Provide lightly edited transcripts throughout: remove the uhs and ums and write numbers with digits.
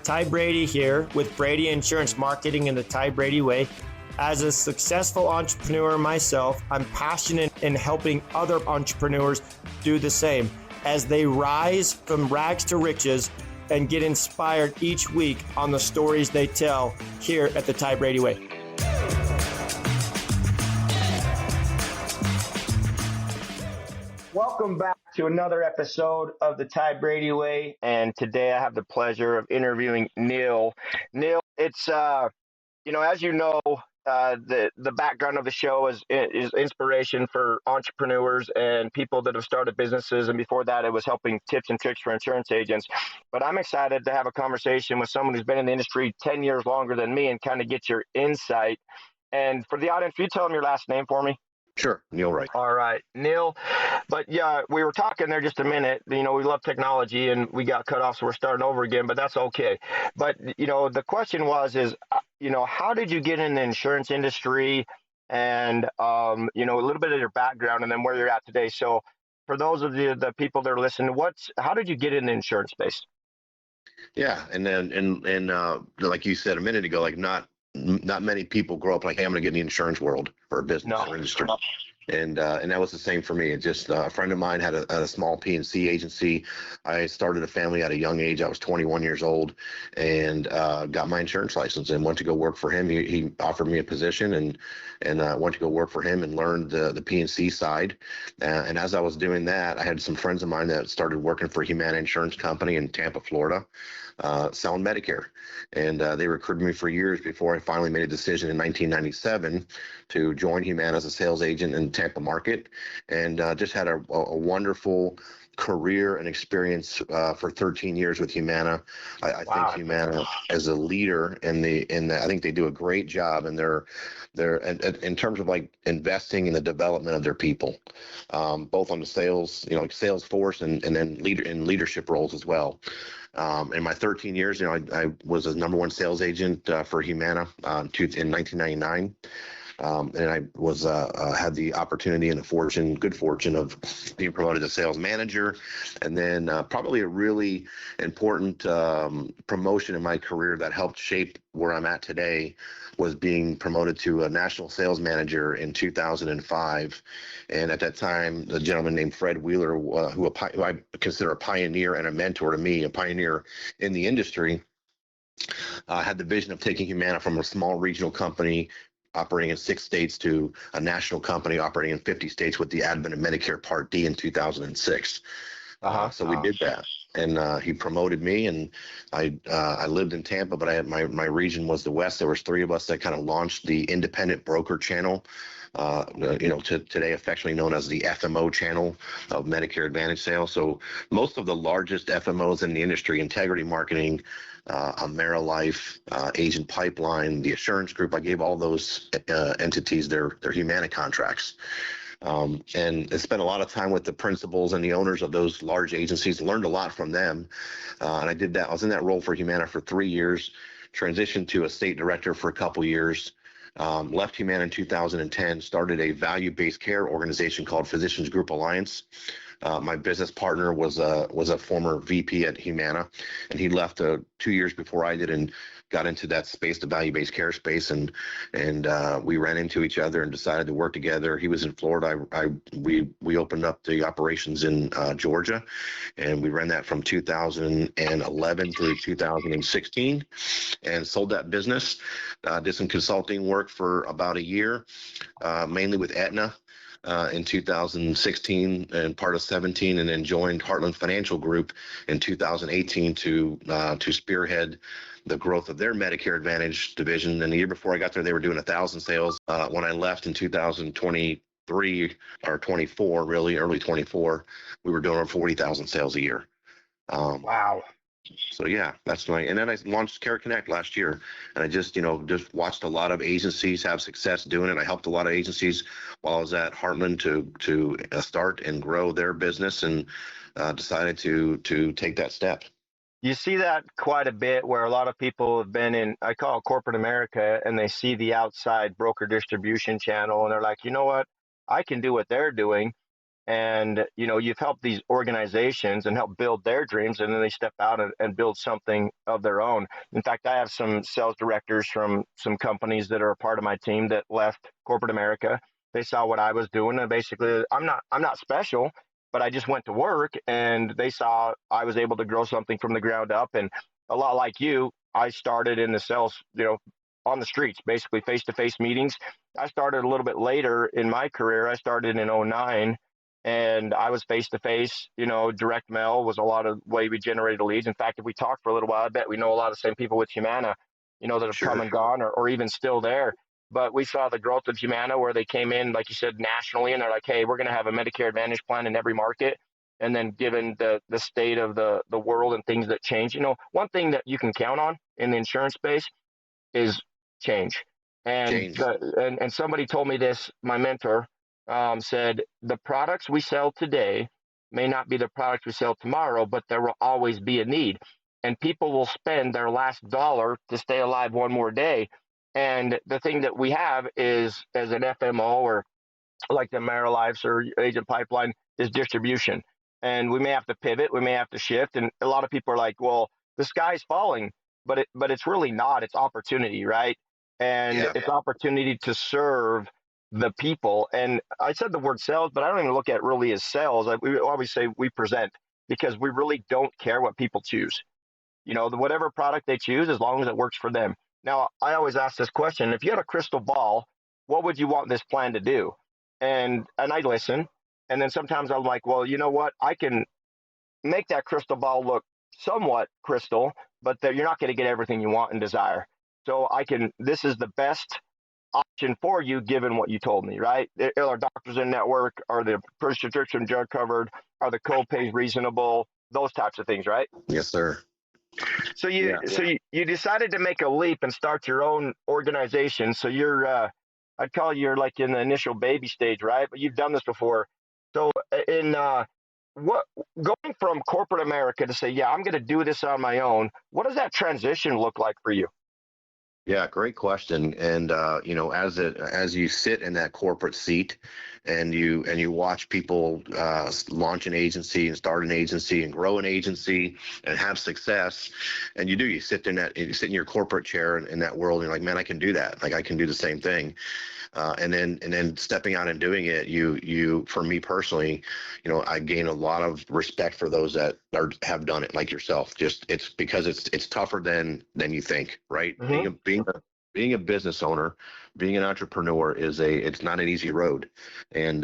Ty Brady here with Brady Insurance Marketing and the Ty Brady Way. As a successful entrepreneur myself, I'm passionate in helping other entrepreneurs do the same as they rise from rags to riches and get inspired each week on the stories they tell here at the Ty Brady Way. Welcome back to another episode of the Ty Brady Way, and today I have the pleasure of interviewing Neil. Neil, it's as you know, the background of the show is inspiration for entrepreneurs and people that have started businesses, and before that, it was helping tips and tricks for insurance agents. But I'm excited to have a conversation with someone who's been in the industry 10 years longer than me and kind of get your insight. And for the audience, will you tell them your last name for me? Sure, Neil Reich. All right, Neil. But yeah, we were talking there just a minute. We love technology and we got cut off, so we're starting over again, but that's okay. But, the question is, how did you get in the insurance industry and, a little bit of your background and then where you're at today. So for those of the people that are listening, how did you get in the insurance space? Yeah. And like you said a minute ago, like not many people grow up like, hey, I'm going to get in the insurance world or business or industry. And that was the same for me. It just a friend of mine had a small P&C agency. I started a family at a young age. I was 21 years old and got my insurance license and went to go work for him. He offered me a position and went to go work for him and learned the P&C side. And as I was doing that, I had some friends of mine that started working for Humana Insurance Company in Tampa, Florida, selling Medicare. And they recruited me for years before I finally made a decision in 1997 to join Humana as a sales agent in Tampa market, and just had a wonderful career and experience for 13 years with Humana. I think Humana as a leader I think they do a great job, and they're in terms of like investing in the development of their people, both on the sales, like sales force and then leadership roles as well. In my 13 years, I was a number one sales agent for Humana in 1999. And I was had the opportunity and good fortune of being promoted to sales manager, and then probably a really important promotion in my career that helped shape where I'm at today was being promoted to a national sales manager in 2005. And at that time, the gentleman named Fred Wheeler, who I consider a pioneer and a mentor to me, a pioneer in the industry, had the vision of taking Humana from a small regional company operating in 6 states to a national company operating in 50 states with the advent of Medicare Part D in 2006. So we did that, and he promoted me, and I lived in Tampa, but my region was the West. There was 3 of us that kind of launched the independent broker channel, today affectionately known as the FMO channel of Medicare Advantage sales. So most of the largest FMOs in the industry, Integrity Marketing, AmeriLife, Agent Pipeline, the Assurance Group, I gave all those entities their Humana contracts. And I spent a lot of time with the principals and the owners of those large agencies, learned a lot from them. And I did that. I was in that role for Humana for 3 years, transitioned to a state director for a couple years, left Humana in 2010, started a value-based care organization called Physicians Group Alliance. My business partner was a former VP at Humana, and he left 2 years before I did and got into that space, the value-based care space, and we ran into each other and decided to work together. He was in Florida. We opened up the operations in Georgia, and we ran that from 2011 through 2016, and sold that business. Did some consulting work for about a year, mainly with Aetna. In 2016 and part of 17, and then joined Heartland Financial Group in 2018 to spearhead the growth of their Medicare Advantage division. And the year before I got there, they were doing 1,000 sales. When I left in 2023 or 24, really early 24, we were doing over 40,000 sales a year. Wow. So yeah, and then I launched CareConnect last year, and I just watched a lot of agencies have success doing it. I helped a lot of agencies while I was at Heartland to start and grow their business, and decided to take that step. You see that quite a bit where a lot of people have been in, I call it corporate America, and they see the outside broker distribution channel and they're like, you know what, I can do what they're doing. And, you've helped these organizations and helped build their dreams, and then they step out and build something of their own. In fact, I have some sales directors from some companies that are a part of my team that left corporate America. They saw what I was doing, and basically, I'm not special, but I just went to work, and they saw I was able to grow something from the ground up. And a lot like you, I started in the sales, on the streets, basically face-to-face meetings. I started a little bit later in my career. I started in '09, and I was face to face. Direct mail was a lot of way we generated leads. In fact, if we talk for a little while, I bet we know a lot of the same people with Humana, that have Sure. come and gone, or even still there. But we saw the growth of Humana, where they came in, like you said, nationally, and they're like, hey, we're going to have a Medicare Advantage plan in every market. And then given the state of the world and things that change, one thing that you can count on in the insurance space is change. And Change. and somebody told me this, my mentor, said, the products we sell today may not be the products we sell tomorrow, but there will always be a need. And people will spend their last dollar to stay alive one more day. And the thing that we have is, as an FMO, or like the AmeriLifes or Agent Pipeline, is distribution. And we may have to pivot, we may have to shift. And a lot of people are like, well, the sky's falling, but it's really not. It's opportunity, right? And Yeah. it's opportunity to serve the people. And I said the word sales, but I don't even look at it really as sales. We always say we present, because we really don't care what people choose. Whatever product they choose, as long as it works for them. Now, I always ask this question: if you had a crystal ball, what would you want this plan to do? And I listen, and then sometimes I'm like, well, you know what? I can make that crystal ball look somewhat crystal, but you're not going to get everything you want and desire. So this is the best option for you, given what you told me, right? Are doctors in network? Are the prescription drug covered? Are the co-pays reasonable? Those types of things, right? Yes, sir. So you decided to make a leap and start your own organization. So I'd call you're like in the initial baby stage, right? But you've done this before. So in what going from corporate America to say, yeah, I'm going to do this on my own, what does that transition look like for you? Yeah, great question. And as you sit in that corporate seat, and you watch people launch an agency and start an agency and grow an agency and have success, and you sit in your corporate chair in that world, and you're like, man, I can do that. Like, I can do the same thing. And then stepping out and doing it, for me personally, I gain a lot of respect for those that have done it, like yourself. Just it's because it's tougher than you think, right? Mm-hmm. Being a business owner, being an entrepreneur it's not an easy road. And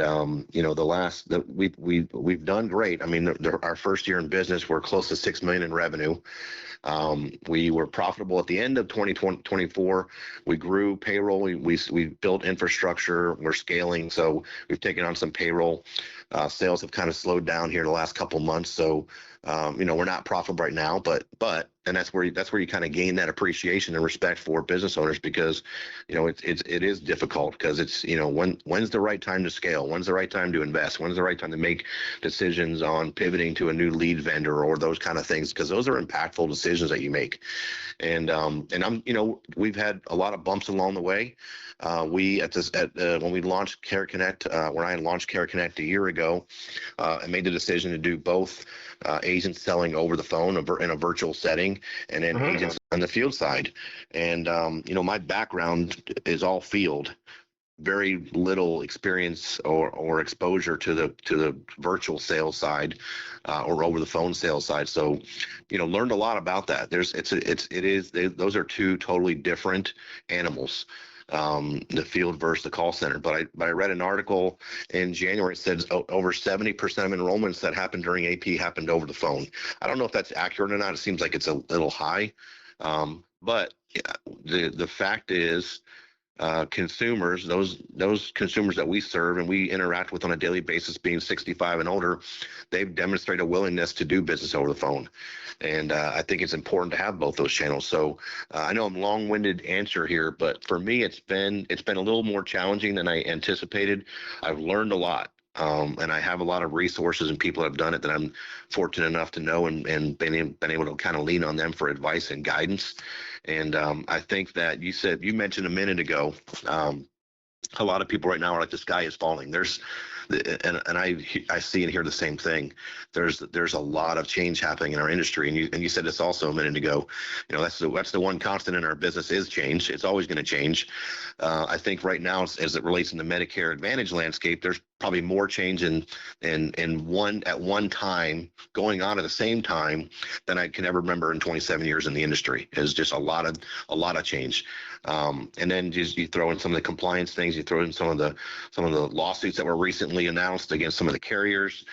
we've done great. I mean, our first year in business, we're close to 6 million in revenue. We were profitable at the end of 2024. We grew payroll. We built infrastructure. We're scaling. So we've taken on some payroll. Sales have kind of slowed down here the last couple months. So, we're not profitable right now, but and that's where you kind of gain that appreciation and respect for business owners, because, it is difficult, because it's, when's the right time to scale? When's the right time to invest? When's the right time to make decisions on pivoting to a new lead vendor or those kind of things? Because those are impactful decisions that you make. And we've had a lot of bumps along the way. When we launched CareConnect, when I launched CareConnect a year ago, I made the decision to do both agents selling over the phone in a virtual setting, and then agents on the field side. And my background is all field. Very little experience or exposure to the virtual sales side or over the phone sales side. So, learned a lot about that. Those are two totally different animals. The field versus the call center. But I read an article in January. It said over 70% of enrollments that happened during AP happened over the phone. I don't know if that's accurate or not. It seems like it's a little high. But the fact is, consumers, those consumers that we serve and we interact with on a daily basis, being 65 and older, they've demonstrated a willingness to do business over the phone. And I think it's important to have both those channels. So I know I'm long-winded answer here, but for me, it's been a little more challenging than I anticipated. I've learned a lot. And I have a lot of resources and people that have done it that I'm fortunate enough to know and been able to kind of lean on them for advice and guidance. And I think that you mentioned a minute ago, a lot of people right now are like, the sky is falling. There's and I see and hear the same thing. There's a lot of change happening in our industry, and you said this also a minute ago. That's the one constant in our business is change. It's always going to change. I think right now, as it relates in the Medicare Advantage landscape, there's probably more change in at one time going on at the same time than I can ever remember in 27 years in the industry. It's just a lot of change. And then just you throw in some of the compliance things, you throw in some of the lawsuits that were recently announced against some of the carriers,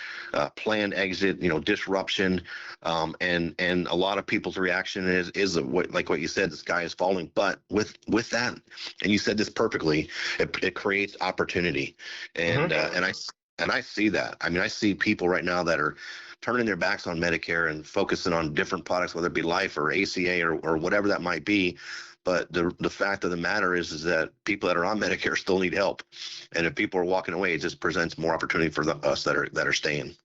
planned exit, disruption, and a lot of people's reaction is like what you said, the sky is falling. But with that, and you said this perfectly, it creates opportunity, and I see that. I mean, I see people right now that are turning their backs on Medicare and focusing on different products, whether it be life or ACA or whatever that might be. But the fact of the matter is that people that are on Medicare still need help, and if people are walking away, it just presents more opportunity for us that are staying.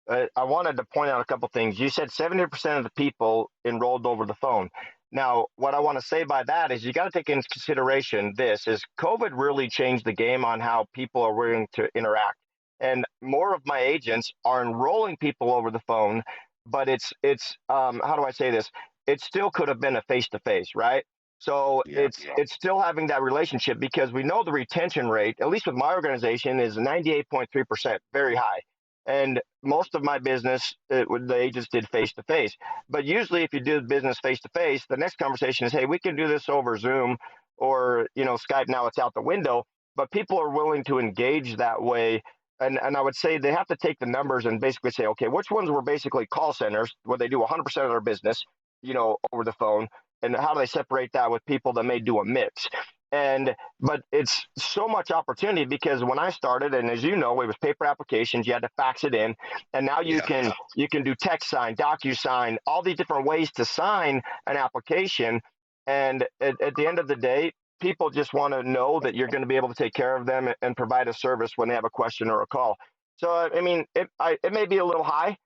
I wanted to point out a couple things. You said 70% of the people enrolled over the phone. Now, what I want to say by that is you got to take into consideration this is COVID really changed the game on how people are willing to interact. And more of my agents are enrolling people over the phone, but it's how do I say this? It still could have been a face-to-face, right? So it's still having that relationship, because we know the retention rate, at least with my organization, is 98.3%, very high. And most of my business, the agents did face-to-face. But usually if you do business face-to-face, the next conversation is, hey, we can do this over Zoom or, Skype. Now it's out the window. But people are willing to engage that way. And I would say they have to take the numbers and basically say, okay, which ones were basically call centers where they do 100% of their business, over the phone, and how do they separate that with people that may do a mix? But it's so much opportunity, because when I started, and as you know, it was paper applications, you had to fax it in, and now you can do text sign, DocuSign, all these different ways to sign an application. And at the end of the day, people just want to know that you're going to be able to take care of them and provide a service when they have a question or a call. So, I mean, it may be a little high,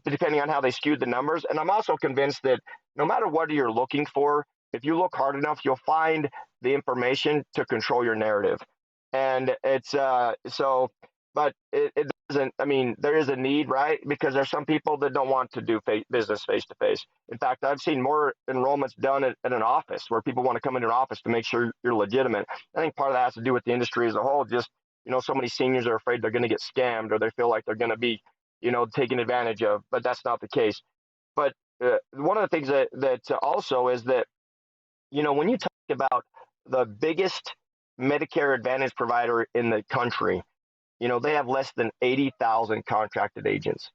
depending on how they skewed the numbers. And I'm also convinced that no matter what you're looking for, if you look hard enough, you'll find the information to control your narrative. And it's but it doesn't, I mean, there is a need, right? Because there's some people that don't want to do business face-to-face. In fact, I've seen more enrollments done at an office, where people want to come into an office to make sure you're legitimate. I think part of that has to do with the industry as a whole. Just, so many seniors are afraid they're going to get scammed, or they feel like they're going to be, taken advantage of, but that's not the case. But one of the things that also is that, when you talk about the biggest Medicare Advantage provider in the country, they have less than 80,000 contracted agents.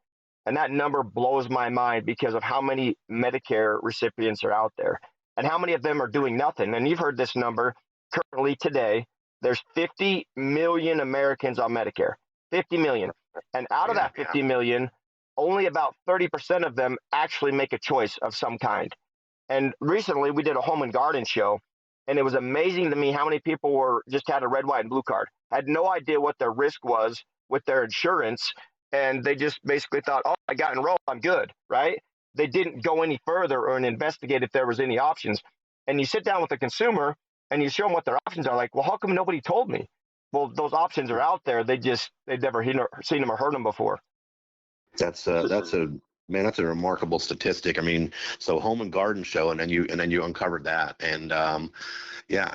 And that number blows my mind because of how many Medicare recipients are out there and how many of them are doing nothing. And you've heard this number currently today. There's 50 million Americans on Medicare, 50 million. And out of that 50 million, only about 30% of them actually make a choice of some kind. And recently we did a home and garden show, and it was amazing to me how many people just had a red, white, and blue card, had no idea what their risk was with their insurance. And they just basically thought, oh, I got enrolled, I'm good, right? They didn't go any further or investigate if there was any options. And you sit down with the consumer and you show them what their options are, like, well, how come nobody told me? Well, those options are out there. They've never seen them or heard them before. That's a remarkable statistic. I mean, so home and garden show, and then you uncovered that, and I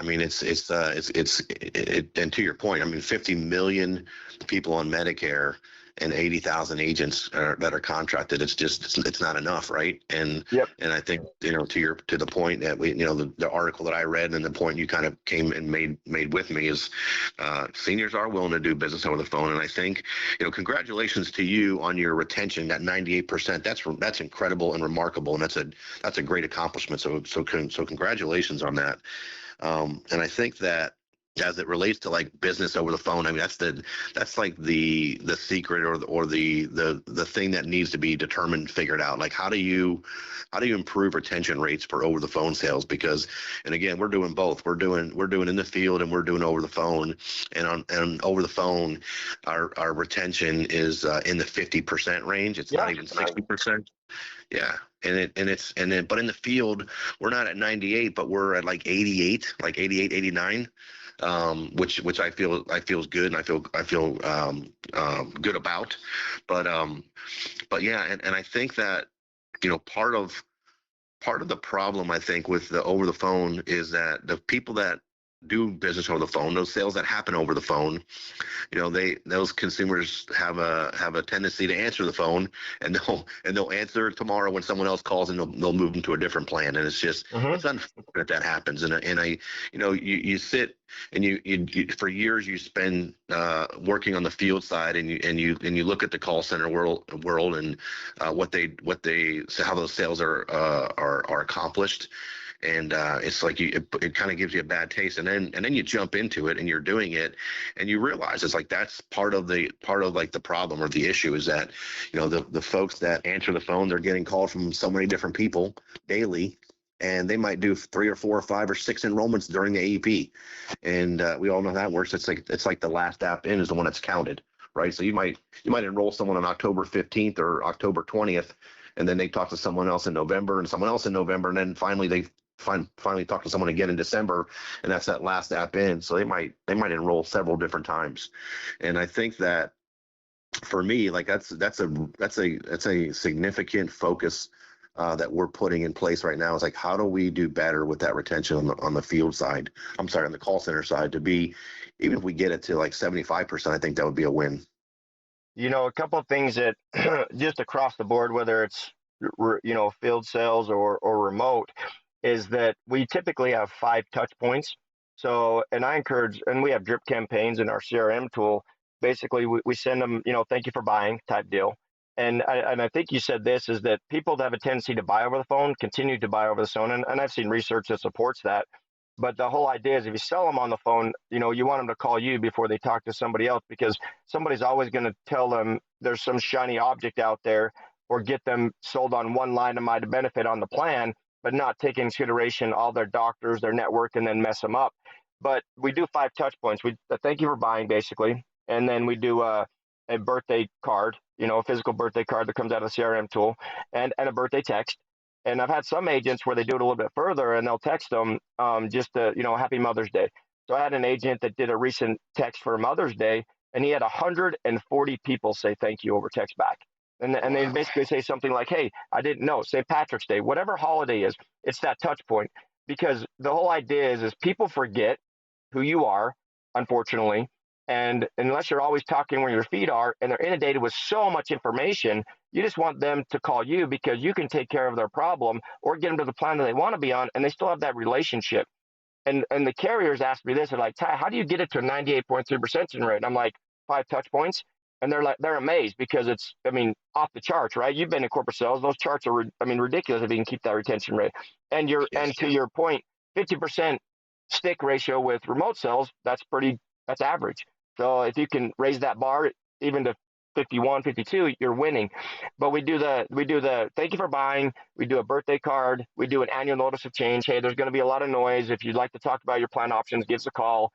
mean, it's and to your point, I mean, 50 million people on Medicare and 80,000 agents that are contracted. It's not enough, right? And and I think to the point that we the article that I read and the point you kind of came and made with me is seniors are willing to do business over the phone, and I think congratulations to you on your retention, that 98%. That's incredible and remarkable, and that's a great accomplishment. So congratulations on that. And I think that as it relates to like business over the phone, I mean, that's like the secret or the thing that needs to be determined, figured out. Like, how do you improve retention rates for over the phone sales? Because, and again, we're doing both. We're doing in the field and we're doing over the phone, and over the phone, our retention is in the 50% range. It's not even 60%. Yeah. But in the field, we're not at 98, but we're at like 88, 89. which I feel is good, and I feel good about. But yeah, and I think that part of the problem, I think, with the over the phone is that the people that do business over the phone, those sales that happen over the phone, those consumers have a tendency to answer the phone, and they'll answer tomorrow when someone else calls, and they'll move them to a different plan. And it's just it's unfortunate that happens. And I you sit and you for years you spend working on the field side, and you look at the call center world and what they how those sales are accomplished. And it's like it kind of gives you a bad taste, and then you jump into it and you're doing it, and you realize it's like that's part of the problem or the issue is that the folks that answer the phone, they're getting called from so many different people daily, and they might do 3 or 4 or 5 or 6 enrollments during the AEP, and we all know how that works. It's like the last app in is the one that's counted, right? So you might enroll someone on October 15th or October 20th, and then they talk to someone else in November and someone else in November, and then finally they finally talk to someone again in December, and that's that last app in. So they might enroll several different times. And I think that for me, like that's a significant focus that we're putting in place right now. Is like, how do we do better with that retention on the field side? I'm sorry, on the call center side, to be, even if we get it to like 75%, I think that would be a win. A couple of things that just across the board, whether it's field sales or remote, is that we typically have 5 touch points. So, and I encourage, and we have drip campaigns in our CRM tool. Basically, we send them, thank you for buying type deal. And I think you said this, is that people that have a tendency to buy over the phone continue to buy over the phone. And I've seen research that supports that. But the whole idea is if you sell them on the phone, you want them to call you before they talk to somebody else, because somebody's always going to tell them there's some shiny object out there, or get them sold on one line of my benefit on the plan, but not take into consideration all their doctors, their network, and then mess them up. But we do 5 touch points. We thank you for buying, basically. And then we do a birthday card, a physical birthday card that comes out of the CRM tool, and a birthday text. And I've had some agents where they do it a little bit further, and they'll text them just Happy Mother's Day. So I had an agent that did a recent text for Mother's Day, and he had 140 people say thank you over text back. And they basically say something like, hey, I didn't know, St. Patrick's Day, whatever holiday is, it's that touch point. Because the whole idea is people forget who you are, unfortunately. And unless you're always talking where your feet are and they're inundated with so much information, you just want them to call you because you can take care of their problem or get them to the plan that they want to be on, and they still have that relationship. And the carriers ask me this, they're like, Ty, how do you get it to a 98.3% retention rate? And I'm like, 5 touch points. And they're amazed because it's, off the charts, right? You've been in corporate sales. Those charts are, ridiculous if you can keep that retention rate. And and to your point, 50% stick ratio with remote sales, that's average. So if you can raise that bar even to 51, 52, you're winning. But we do the thank you for buying. We do a birthday card. We do an annual notice of change. Hey, there's going to be a lot of noise. If you'd like to talk about your plan options, give us a call.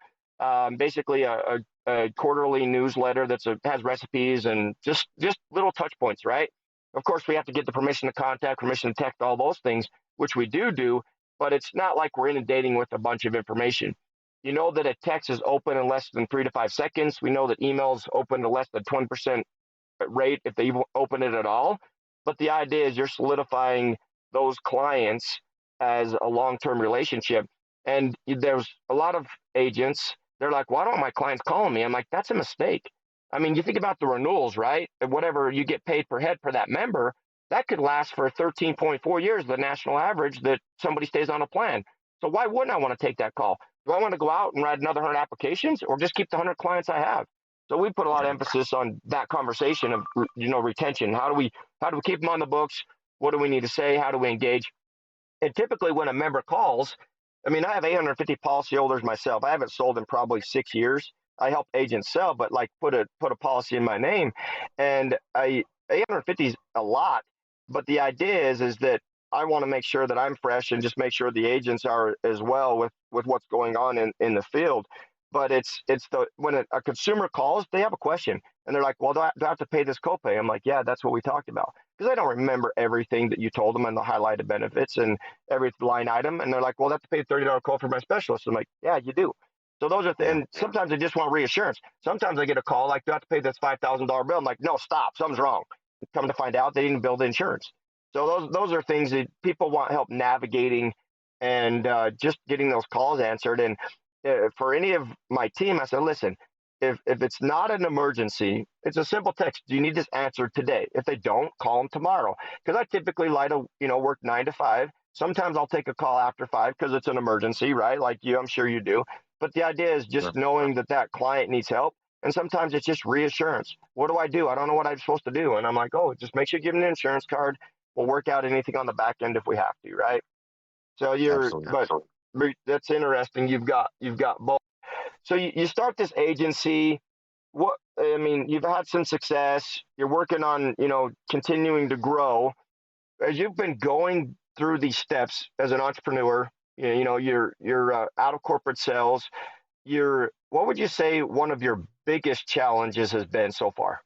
Basically a quarterly newsletter that has recipes and just little touch points, right? Of course, we have to get the permission to contact, permission to text, all those things, which we do, but it's not like we're inundating with a bunch of information. You know that a text is open in less than 3 to 5 seconds. We know that emails open to less than 20% rate if they even open it at all. But the idea is you're solidifying those clients as a long-term relationship. And there's a lot of agents, they're like, why don't my clients call me? I'm like, that's a mistake. You think about the renewals, right? And whatever you get paid per head per that member, that could last for 13.4 years, the national average that somebody stays on a plan. So why wouldn't I want to take that call? Do I want to go out and write another 100 applications or just keep the 100 clients I have? So we put a lot of emphasis on that conversation of, retention. How do we keep them on the books? What do we need to say? How do we engage? And typically when a member calls, I have 850 policyholders myself. I haven't sold in probably 6 years. I help agents sell, but like put a policy in my name. And 850 is a lot. But the idea is that I want to make sure that I'm fresh and just make sure the agents are as well with what's going on in the field. But when a consumer calls, they have a question and they're like, well, do I have to pay this copay? I'm like, yeah, that's what we talked about. Because I don't remember everything that you told them and the highlighted benefits and every line item. And they're like, well, I have to pay a $30 call for my specialist. I'm like, yeah, you do. So those are, and sometimes they just want reassurance. Sometimes I get a call like, "Do I have to pay this $5,000 bill?" I'm like, "No, stop, something's wrong." Come to find out, they didn't bill the insurance. So those are things that people want help navigating, and just getting those calls answered. And for any of my team, I said, "Listen, if it's not an emergency, it's a simple text. Do you need this answered today? If they don't, call them tomorrow." Because I typically like to, work 9 to 5. Sometimes I'll take a call after 5 because it's an emergency, right? Like you, I'm sure you do. But the idea is just knowing that that client needs help. And sometimes it's just reassurance. What do I do? I don't know what I'm supposed to do. And I'm like, "Oh, just make sure you give them an insurance card. We'll work out anything on the back end if we have to," right? So Absolutely. but that's interesting. You've got both. So you start this agency. What, I mean, you've had some success. You're working on, continuing to grow. As you've been going through these steps as an entrepreneur, you're out of corporate sales. What would you say one of your biggest challenges has been so far?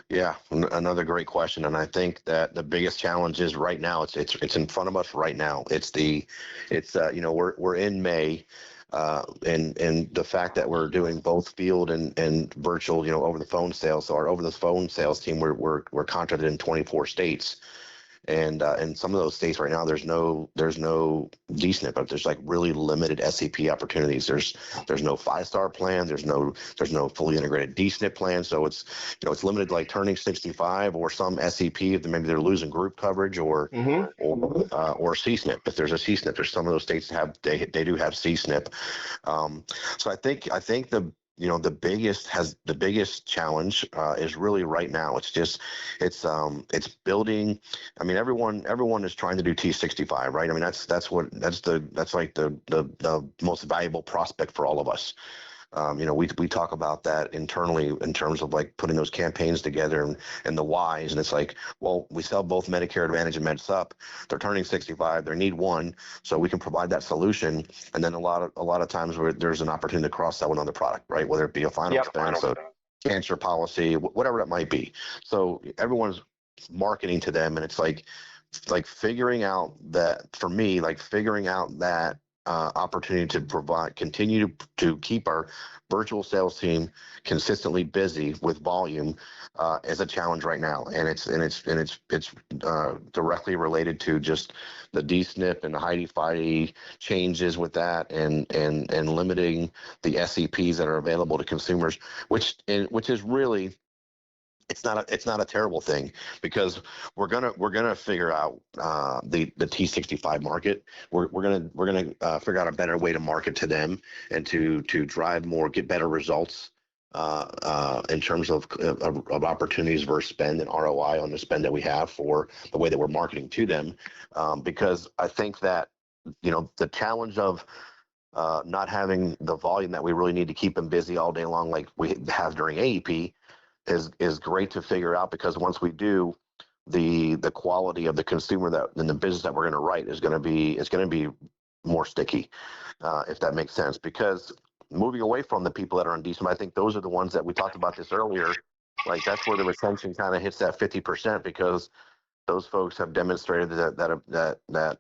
Yeah, another great question, and I think that the biggest challenge is right now. It's in front of us right now. We're in May, and the fact that we're doing both field and virtual, over the phone sales. So our over the phone sales team, we're contracted in 24 states. And in some of those states right now, there's no DSNP, but there's like really limited SEP opportunities. There's no 5-star plan. There's no fully integrated DSNP plan. So it's limited to like turning 65 or some SEP if maybe they're losing group coverage or CSNP. If there's a CSNP, there's some of those states they do have CSNP. So I think the biggest challenge is really right now. It's building. I mean, everyone is trying to do T65, right? I mean, that's like the most valuable prospect for all of us. We talk about that internally in terms of like putting those campaigns together and the whys. And it's like, well, we sell both Medicare Advantage and Med Sup. They're turning 65. They need one, so we can provide that solution. And then a lot of times where there's an opportunity to cross sell another product, right? Whether it be a final expense, a cancer policy, whatever it might be. So everyone's marketing to them, and it's like figuring out that for me, like figuring out that opportunity to continue to keep our virtual sales team consistently busy with volume is a challenge right now, and it's directly related to just the DSNP and the HIDE-FIDE changes with that, and limiting the SEPs that are available to consumers, which is really. It's not a terrible thing, because we're gonna figure out the T65 market. We're gonna figure out a better way to market to them and to drive get better results in terms of opportunities versus spend and ROI on the spend that we have for the way that we're marketing to them. Because I think that the challenge of not having the volume that we really need to keep them busy all day long, like we have during AEP, is great to figure out, because once we do, the quality of the consumer and the business that we're going to write is going to be more sticky, if that makes sense. Because moving away from the people that are on DSNP, I think those are the ones that we talked about this earlier. Like that's where the retention kind of hits that 50%, because those folks have demonstrated that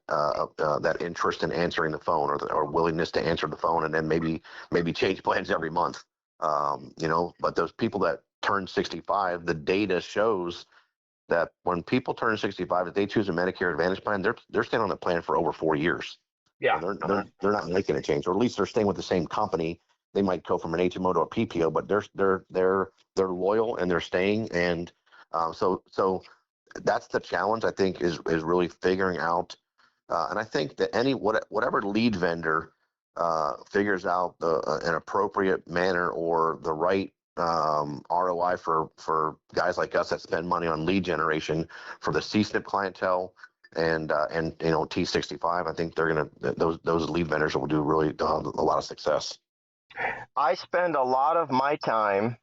interest in answering the phone, or willingness to answer the phone, and then maybe change plans every month. But those people that turn 65, the data shows that when people turn 65, if they choose a Medicare Advantage plan, they're staying on the plan for over 4 years. Yeah, they're not making a change, or at least they're staying with the same company. They might go from an HMO to a PPO, but they're loyal and they're staying. And so that's the challenge, I think, is really figuring out. And I think that whatever lead vendor figures out an appropriate manner or the right ROI for guys like us that spend money on lead generation for the CSNP clientele and T65, I think those lead vendors will do really a lot of success. I spend a lot of my time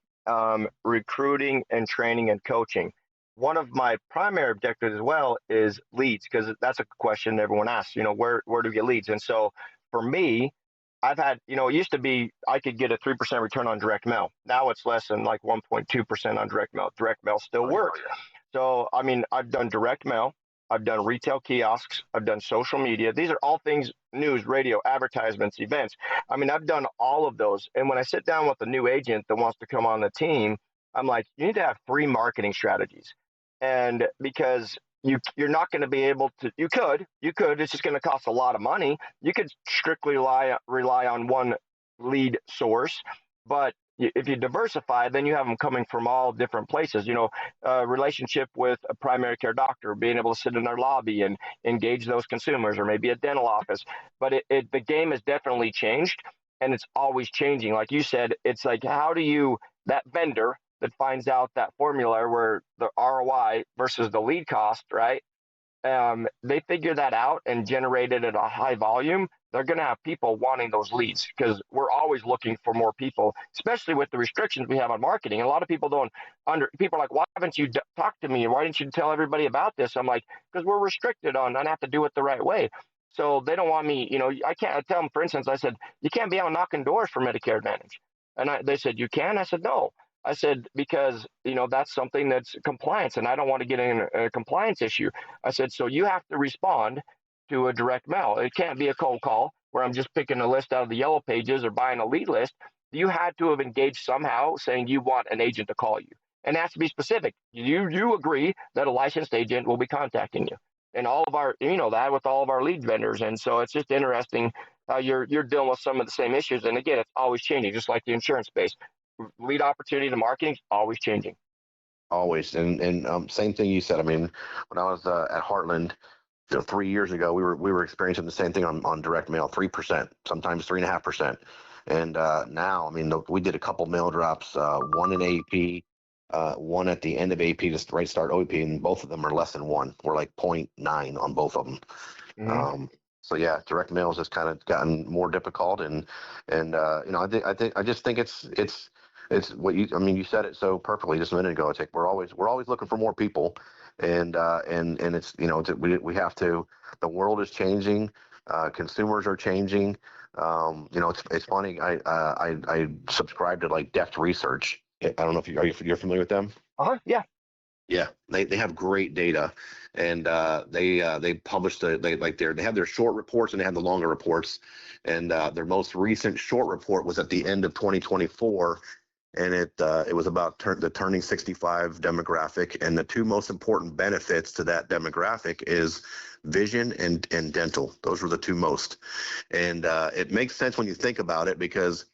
recruiting and training and coaching. One of my primary objectives as well is leads, because that's a question everyone asks, where do we get leads? And so for me, I've had, it used to be I could get a 3% return on direct mail. Now it's less than like 1.2% on direct mail. Direct mail still works. So, I mean, I've done direct mail. I've done retail kiosks, I've done social media. These are all things, news, radio, advertisements, events. I mean, I've done all of those. And when I sit down with a new agent that wants to come on the team, I'm like, you need to have 3 marketing strategies. And because you're not going to be able to, you could, it's just going to cost a lot of money. You could strictly rely on one lead source, but if you diversify, then you have them coming from all different places. Relationship with a primary care doctor, being able to sit in their lobby and engage those consumers, or maybe a dental office. But the game has definitely changed, and it's always changing. Like you said, it's like, how do you, that vendor that finds out that formula where the ROI versus the lead cost, right? They figure that out and generate it at a high volume. They're going to have people wanting those leads, because we're always looking for more people, especially with the restrictions we have on marketing. And a lot of people people are like, why haven't you talked to me? Why didn't you tell everybody about this? I'm like, because we're restricted on, I have to do it the right way. So they don't want me, I tell them, for instance, I said, you can't be out knocking doors for Medicare Advantage. And they said, you can? I said, no. I said, because, that's something that's compliance, and I don't want to get in a compliance issue. I said, so you have to respond to a direct mail. It can't be a cold call where I'm just picking a list out of the yellow pages or buying a lead list. You had to have engaged somehow saying you want an agent to call you. And it has to be specific. You agree that a licensed agent will be contacting you. And all of our, that with all of our lead vendors. And so it's just interesting how you're dealing with some of the same issues. And again, it's always changing, just like the insurance space. Lead opportunity to marketing is always changing. Always. And same thing you said. I mean, when I was at Heartland, 3 years ago, we were experiencing the same thing on direct mail, 3%, sometimes 3.5%. And now, I mean, we did a couple mail drops, one in AP, one at the end of AP, just right start OAP, and both of them are less than 1. We're like 0.9 on both of them. Mm-hmm. So yeah, direct mail has just kind of gotten more difficult, and I just think it's what you said it so perfectly just a minute ago. It's like we're always looking for more people, and it's we have to. The world is changing, consumers are changing. It's funny. I subscribe to like Deft Research. I don't know if you're familiar with them. Yeah. Yeah, they have great data, and they publish they have their short reports and they have the longer reports, and their most recent short report was at the end of 2024. And it was about the turning 65 demographic, and the 2 most important benefits to that demographic is vision and dental. Those were the 2 most, and it makes sense when you think about it, because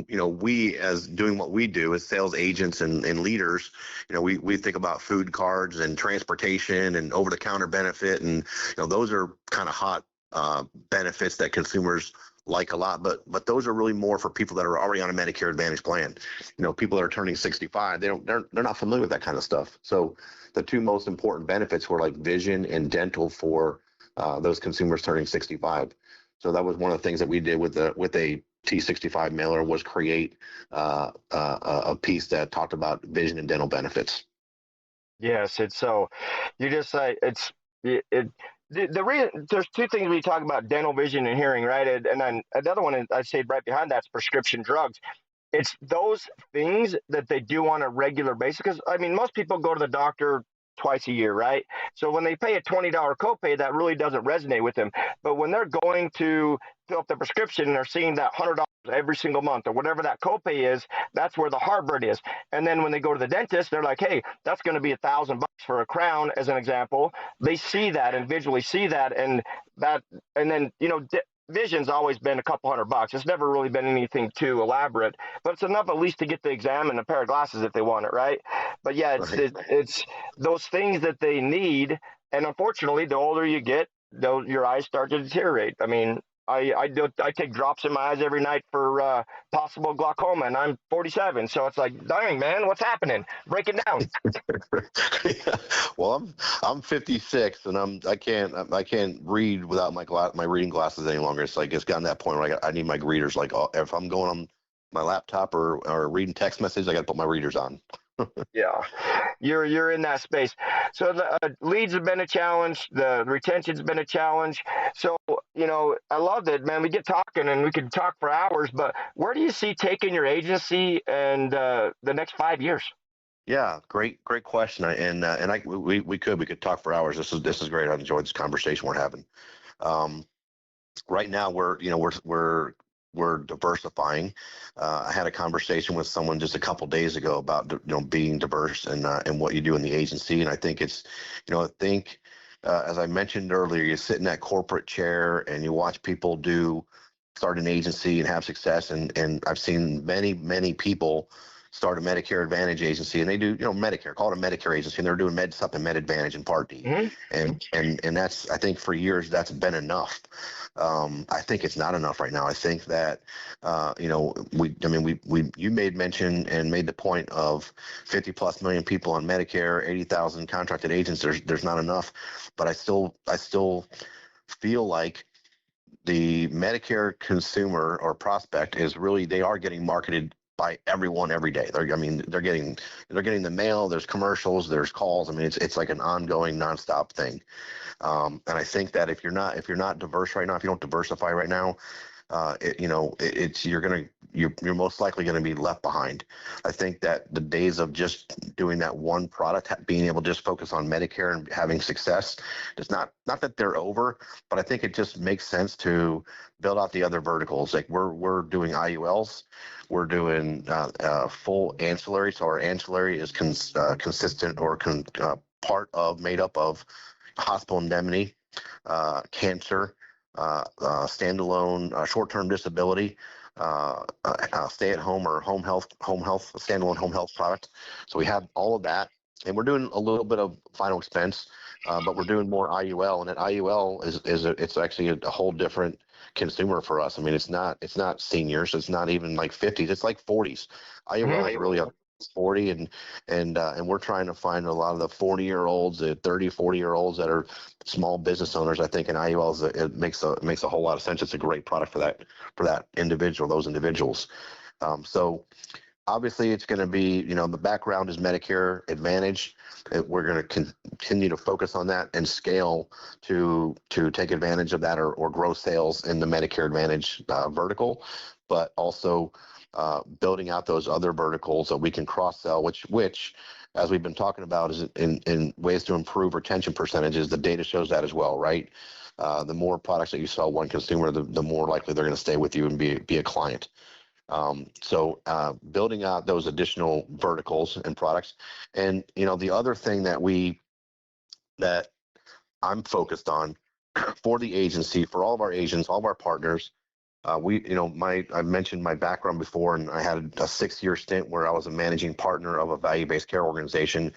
we, as doing what we do as sales agents and leaders, we think about food cards and transportation and over-the-counter benefit, and those are kind of hot benefits that consumers like a lot, but those are really more for people that are already on a Medicare Advantage plan. People that are turning 65, they're not familiar with that kind of stuff. So the 2 most important benefits were like vision and dental for those consumers turning 65. So that was one of the things that we did with a T65 mailer, was create a piece that talked about vision and dental benefits. Yes, it's so. You just say the reason, there's 2 things we talk about: dental, vision, and hearing, right? And then another one I'd say right behind that's prescription drugs. It's those things that they do on a regular basis. Because I mean, most people go to the doctor twice a year, right? So when they pay a $20 copay, that really doesn't resonate with them. But when they're going to fill up the prescription and they're seeing that $100 every single month or whatever that copay is, that's where the heartburn is. And then when they go to the dentist, they're like, hey, that's going to be $1,000 for a crown, as an example. They see that and visually see that, and then vision's always been a couple $100. It's never really been anything too elaborate, but it's enough at least to get the exam and a pair of glasses if they want it, right? But yeah, it's those things that they need, and unfortunately, the older you get, your eyes start to deteriorate. I mean, I take drops in my eyes every night for possible glaucoma, and I'm 47, so it's like, dang man, what's happening? Break it down. Yeah. Well, I'm 56, and I can't read without my reading glasses any longer. It's like it's gotten to that point where I need my readers. Like if I'm going on my laptop or reading text messages, I got to put my readers on. Yeah, you're in that space. So the leads have been a challenge. The retention's been a challenge. So, I love it, man. We get talking and we could talk for hours, but where do you see taking your agency and the next 5 years? Yeah, great question. We could talk for hours. This is great. I enjoyed this conversation we're having. Um, right now we're diversifying. I had a conversation with someone just a couple days ago about being diverse and what you do in the agency, and I think it's I think as I mentioned earlier, you sit in that corporate chair and you watch people start an agency and have success, and I've seen many people start a Medicare Advantage agency, and they do Medicare, call it a Medicare agency, and they're doing Med Sup and Med Advantage and Part D, Mm-hmm. and that's, I think for years that's been enough. I think it's not enough right now. I think that you made mention and made the point of 50 plus million people on Medicare, 80,000 contracted agents. There's not enough, but I still feel like the Medicare consumer or prospect is really, they are getting marketed by everyone every day. They're getting the mail. There's commercials. There's calls. I mean, it's like an ongoing, nonstop thing. And I think that if you're not diverse right now, if you don't diversify right now, you're most likely going to be left behind. I think that the days of just doing that one product, being able to just focus on Medicare and having success, it's not that they're over, but I think it just makes sense to build out the other verticals. Like we're doing IULs, we're doing full ancillary. So our ancillary is consistent or made up of hospital indemnity, cancer, standalone short-term disability, stay-at-home or home health, standalone home health product. So we have all of that, and we're doing a little bit of final expense, but we're doing more IUL, and that IUL it's actually a whole different consumer for us. I mean, it's not seniors, it's not even like 50s, it's like 40s. IUL is really a 40, and we're trying to find a lot of the 40-year-olds, the 40-year-olds that are small business owners. I think in IULs it makes a whole lot of sense. It's a great product for that individual, those individuals. So obviously it's going to be, the background is Medicare Advantage. We're going to continue to focus on that and scale to take advantage of that or grow sales in the Medicare Advantage vertical, but also building out those other verticals that we can cross sell, which as we've been talking about, is in ways to improve retention percentages. The data shows that as well, right? The more products that you sell one consumer, the more likely they're going to stay with you and be a client. So building out those additional verticals and products. And the other thing that I'm focused on for the agency, for all of our agents, all of our partners, I mentioned my background before, and I had a 6-year stint where I was a managing partner of a value-based care organization.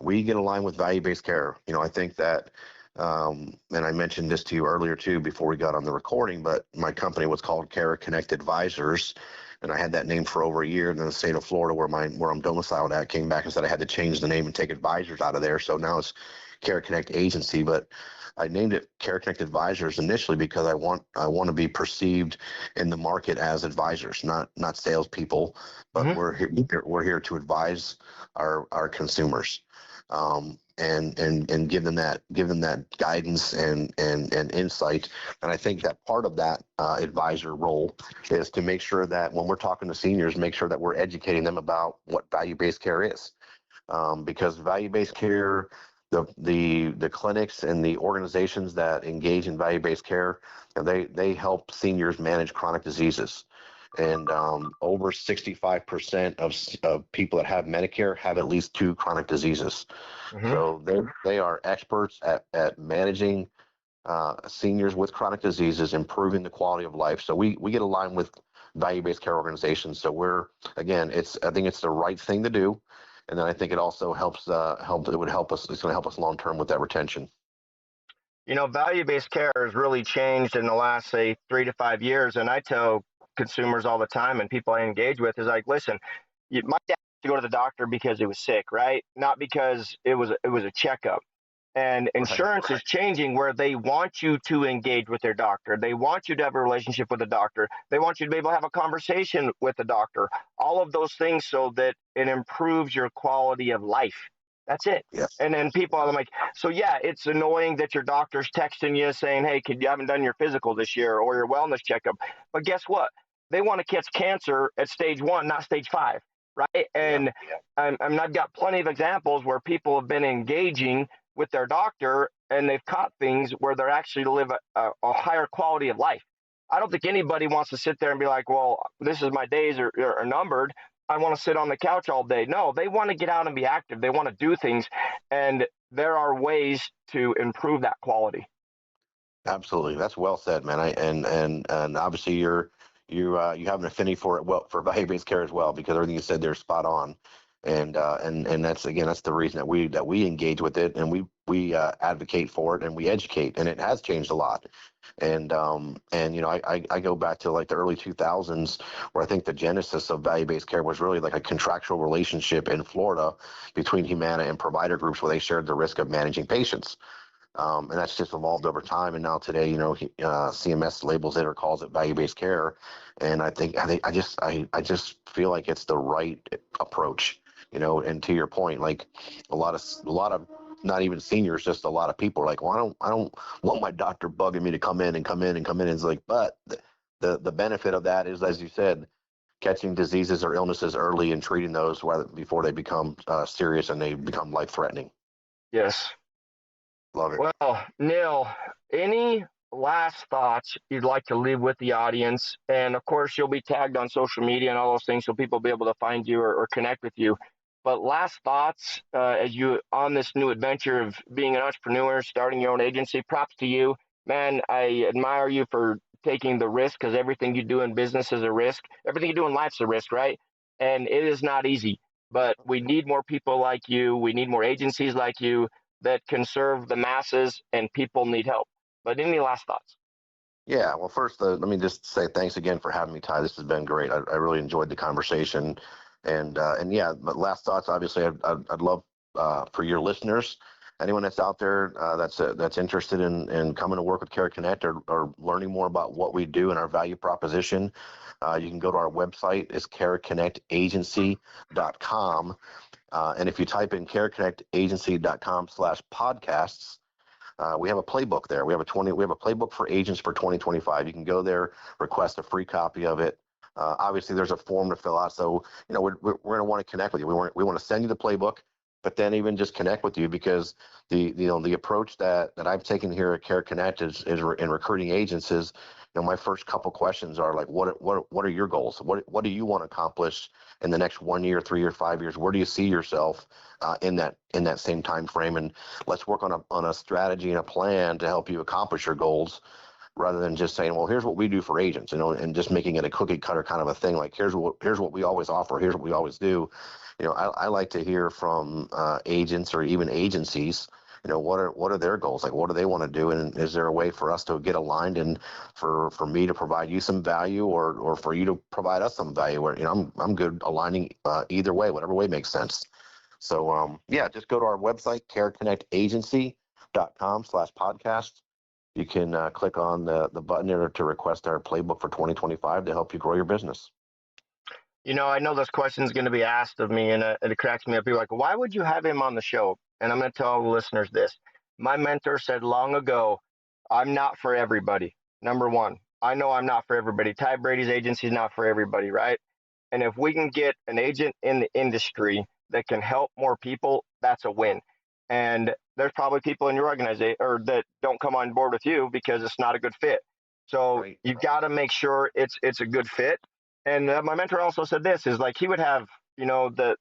We get aligned with value-based care. I think that, and I mentioned this to you earlier too, before we got on the recording, but my company was called CareConnect Advisors, and I had that name for over a year. And then the state of Florida, where I'm domiciled at, came back and said I had to change the name and take advisors out of there. So now it's CareConnect Agency, but I named it CareConnect Advisors initially because I want to be perceived in the market as advisors, not salespeople, but we're here to advise our consumers, and give them that guidance and insight. And I think that part of that advisor role is to make sure that when we're talking to seniors, make sure that we're educating them about what value-based care is, because value-based care, the clinics and the organizations that engage in value-based care, they help seniors manage chronic diseases. And over 65% of people that have Medicare have at least 2 chronic diseases. So they are experts at managing seniors with chronic diseases, improving the quality of life. So we get aligned with value-based care organizations. So I think it's the right thing to do. And then I think it also helps. It would help us. It's going to help us long term with that retention. Value-based care has really changed in the last, say, 3 to 5 years. And I tell consumers all the time, and people I engage with, is like, listen, my dad had to go to the doctor because he was sick, right? Not because it was a checkup. And insurance is changing where they want you to engage with their doctor. They want you to have a relationship with the doctor. They want you to be able to have a conversation with the doctor. All of those things so that it improves your quality of life. That's it. Yes. And then I'm like, so yeah, it's annoying that your doctor's texting you saying, hey, you haven't done your physical this year or your wellness checkup. But guess what? They want to catch cancer at stage 1, not stage 5. right? And I've got plenty of examples where people have been engaging with their doctor and they've caught things where they're actually live a higher quality of life. I don't think anybody wants to sit there and be like, well, this is my days are numbered. I want to sit on the couch all day. No, they want to get out and be active. They want to do things. And there are ways to improve that quality. Absolutely, that's well said, man. And obviously you have an affinity for it, well, for value-based care as well, because everything you said there is spot on. And that's, again, that's the reason that we engage with it, and we advocate for it, and we educate, and it has changed a lot. And you know, I go back to like the early 2000s, where I think the genesis of value-based care was really like a contractual relationship in Florida between Humana and provider groups, where they shared the risk of managing patients. And that's just evolved over time. And now today, you know, CMS labels it or calls it value-based care. And I just feel like it's the right approach, you know. And to your point, like a lot of not even seniors, just a lot of people are like, well, I don't want my doctor bugging me to come in. And it's like, but the benefit of that is, as you said, catching diseases or illnesses early and treating those before they become serious and they become life-threatening. Yes. Love it. Well, Neil, any last thoughts you'd like to leave with the audience? And of course, you'll be tagged on social media and all those things so people will be able to find you or connect with you. But last thoughts as you on this new adventure of being an entrepreneur, starting your own agency. Props to you, man. I admire you for taking the risk, because everything you do in business is a risk. Everything you do in life's a risk, right? And it is not easy. But we need more people like you. We need more agencies like you that can serve the masses, and people need help. But any last thoughts? Yeah, well, first, let me just say thanks again for having me, Ty. This has been great. I really enjoyed the conversation, and yeah. But last thoughts, obviously, I'd love for your listeners, anyone that's out there that's interested in coming to work with CareConnect, or learning more about what we do and our value proposition. You can go to our website. It's careconnectagency.com, and if you type in careconnectagency.com/podcasts. We have a playbook there. We have a playbook for agents for 2025. You can go there, request a free copy of it. Obviously, there's a form to fill out. So, you know, we're going to want to connect with you. We want to send you the playbook, but then even just connect with you, because the approach that I've taken here at CareConnect is in recruiting agents is, you know, my first couple questions are like, what are your goals? What do you want to accomplish in the next 1 year, 3 year, 5 years? Where do you see yourself in that same time frame? And let's work on a strategy and a plan to help you accomplish your goals, rather than just saying, well, here's what we do for agents, you know, and just making it a cookie cutter kind of a thing. Like, here's what we always offer. Here's what we always do. You know, I like to hear from agents or even agencies, you know, what are their goals? Like, what do they want to do? And is there a way for us to get aligned, and for me to provide you some value, or for you to provide us some value? Where, you know, I'm good aligning either way, whatever way makes sense. So yeah, just go to our website, careconnectagency.com/podcast. You can click on the button there to request our playbook for 2025 to help you grow your business. You know, I know this question is going to be asked of me, and it cracks me up. You're like, why would you have him on the show? And I'm going to tell all the listeners this. My mentor said long ago, I'm not for everybody. Number one, I know I'm not for everybody. Ty Brady's agency is not for everybody, right? And if we can get an agent in the industry that can help more people, that's a win. And there's probably people in your organization or that don't come on board with you because it's not a good fit. So Right. you've got to make sure it's a good fit. And my mentor also said this is like he would have, you know, the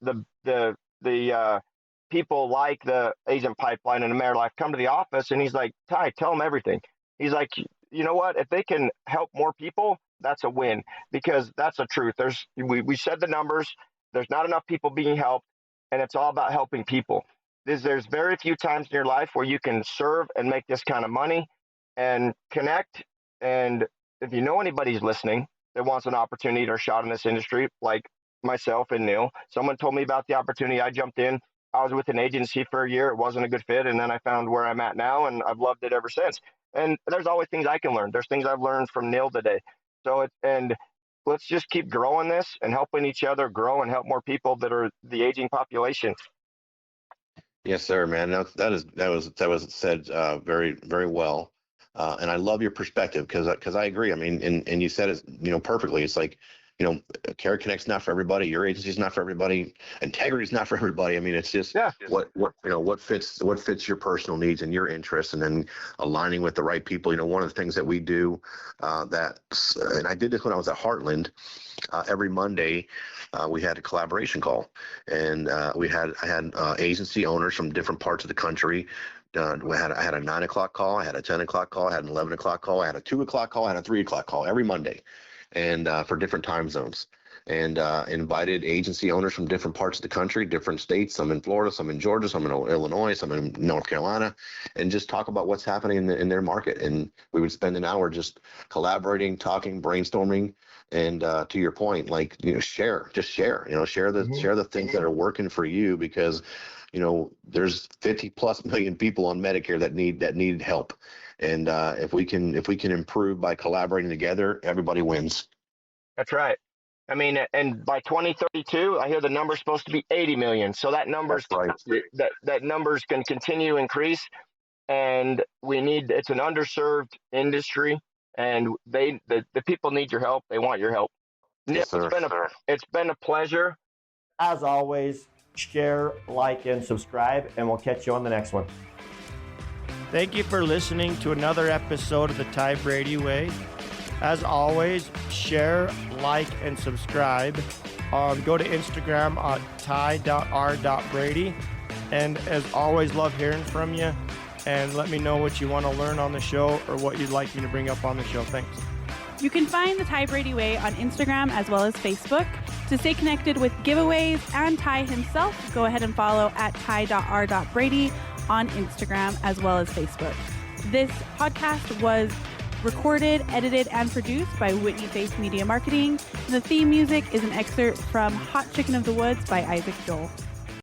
people like the agent pipeline and the Mayor Life come to the office, and he's like, Ty, tell them everything. He's like, you know what? If they can help more people, that's a win, because that's the truth. We said the numbers. There's not enough people being helped, and it's all about helping people. There's very few times in your life where you can serve and make this kind of money and connect. And if you know anybody's listening that wants an opportunity or shot in this industry, like myself and Neil, someone told me about the opportunity. I jumped in. I was with an agency for a year. It wasn't a good fit. And then I found where I'm at now, and I've loved it ever since. And there's always things I can learn. There's things I've learned from Neil today. And let's just keep growing this and helping each other grow and help more people that are the aging population. Yes, sir, man. That was said very, very well. And I love your perspective, because I agree. I mean, and you said it, you know, perfectly. It's like, CareConnect's not for everybody. Your agency's not for everybody. Integrity's not for everybody. I mean, it's just what fits your personal needs and your interests, and then aligning with the right people. One of the things that we do and I did this when I was at Heartland. Every Monday, we had a collaboration call, and I had agency owners from different parts of the country. I had a 9 o'clock call, I had a 10 o'clock call, I had an 11 o'clock call, I had a 2 o'clock call, I had a 3 o'clock call every Monday, and for different time zones, and invited agency owners from different parts of the country, different states, some in Florida, some in Georgia, some in Illinois, some in North Carolina, and just talk about what's happening in their market. And we would spend an hour just collaborating, talking, brainstorming. And to your point, share the things that are working for you, because there's 50 plus million people on Medicare that need help. And if we can improve by collaborating together, everybody wins. That's right. I mean, and by 2032, I hear the number's supposed to be 80 million. So that number's that numbers can continue to increase, and it's an underserved industry, and the people need your help. They want your help. Yes, sir. It's been a pleasure. As always, share, like, and subscribe, and we'll catch you on the next one. Thank you for listening to another episode of the Ty Brady Way. As always, share, like, and subscribe. Go to Instagram at ty.r.brady. And as always, love hearing from you. And let me know what you want to learn on the show or what you'd like me to bring up on the show. Thanks. You can find the Ty Brady Way on Instagram as well as Facebook. To stay connected with giveaways and Ty himself, go ahead and follow at ty.r.brady on Instagram as well as Facebook. This podcast was recorded, edited, and produced by Whitney Face Media Marketing. The theme music is an excerpt from Hot Chicken of the Woods by Isaac Joel.